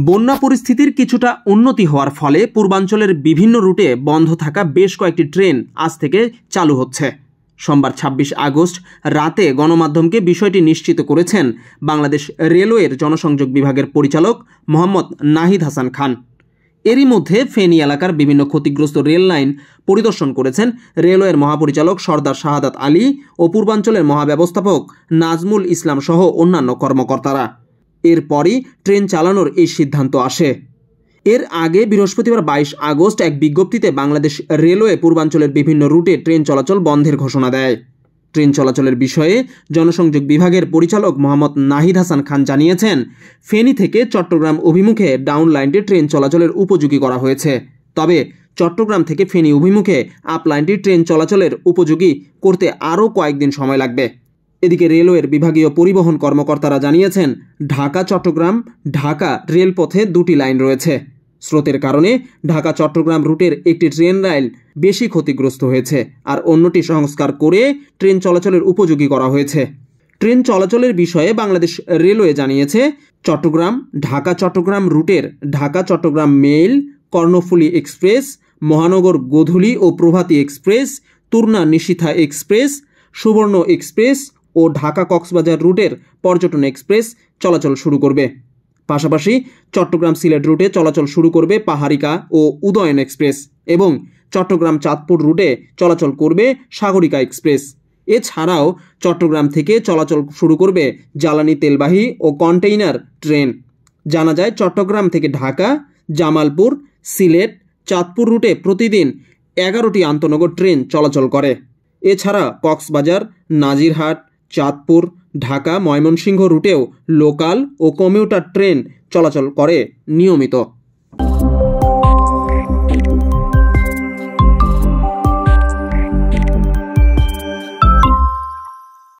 বন্যা পরিস্থিতির কিছুটা উন্নতি হওয়ার ফলে পূর্বাঞ্চলের বিভিন্ন রুটে বন্ধ থাকা বেশ কয়েকটি ট্রেন আজ থেকে চালু হচ্ছে। সোমবার ২৬ আগস্ট রাতে গণমাধ্যমকে বিষয়টি নিশ্চিত করেছেন বাংলাদেশ রেলওয়ের জনসংযোগ বিভাগের পরিচালক মোহাম্মদ নাহিদ হাসান খান। এরই মধ্যে ফেনী এলাকার বিভিন্ন ক্ষতিগ্রস্ত রেল লাইন পরিদর্শন করেছেন রেলওয়ের মহাপরিচালক সর্দার শাহাদাত আলী ও পূর্বাঞ্চলের মহাব্যবস্থাপক নাজমুল ইসলাম সহ অন্যান্য কর্মকর্তারা। এরপরই ট্রেন চালানোর এই সিদ্ধান্ত আসে। এর আগে বৃহস্পতিবার ২২ আগস্ট এক বিজ্ঞপ্তিতে বাংলাদেশ রেলওয়ে পূর্বাঞ্চলের বিভিন্ন রুটে ট্রেন চলাচল বন্ধের ঘোষণা দেয়। ট্রেন চলাচলের বিষয়ে জনসংযোগ বিভাগের পরিচালক মোহাম্মদ নাহিদ হাসান খান জানিয়েছেন, ফেনী থেকে চট্টগ্রাম অভিমুখে ডাউন লাইনটি ট্রেন চলাচলের উপযোগী করা হয়েছে। তবে চট্টগ্রাম থেকে ফেনী অভিমুখে আপ লাইনটি ট্রেন চলাচলের উপযোগী করতে আরও কয়েকদিন সময় লাগবে। এদিকে রেলওয়ের বিভাগীয় পরিবহন কর্মকর্তারা জানিয়েছেন, ঢাকা চট্টগ্রাম ঢাকা রেলপথে দুটি লাইন রয়েছে। স্রোতের কারণে ঢাকা চট্টগ্রাম রুটের একটি ট্রেন লাইন বেশি ক্ষতিগ্রস্ত হয়েছে, আর অন্যটি সংস্কার করে ট্রেন চলাচলের উপযোগী করা হয়েছে। ট্রেন চলাচলের বিষয়ে বাংলাদেশ রেলওয়ে জানিয়েছে, চট্টগ্রাম ঢাকা চট্টগ্রাম রুটের ঢাকা চট্টগ্রাম মেইল, কর্ণফুলী এক্সপ্রেস, মহানগর গোধূলী ও প্রভাতী এক্সপ্রেস, তুর্না নিশীথা এক্সপ্রেস, সুবর্ণ এক্সপ্রেস ও ঢাকা কক্সবাজার রুটের পর্যটন এক্সপ্রেস চলাচল শুরু করবে। পাশাপাশি চট্টগ্রাম সিলেট রুটে চলাচল শুরু করবে পাহাড়িকা ও উদয়ন এক্সপ্রেস এবং চট্টগ্রাম চাঁদপুর রুটে চলাচল করবে সাগরিকা এক্সপ্রেস। এছাড়াও চট্টগ্রাম থেকে চলাচল শুরু করবে জ্বালানি তেলবাহী ও কন্টেইনার ট্রেন। জানা যায়, চট্টগ্রাম থেকে ঢাকা, জামালপুর, সিলেট, চাঁদপুর রুটে প্রতিদিন 11টি আন্তনগর ট্রেন চলাচল করে। এছাড়া কক্সবাজার, নাজিরহাট, চাঁদপুর, ঢাকা, ময়মনসিংহ রুটেও লোকাল ও কমিউটার ট্রেন চলাচল করে নিয়মিত।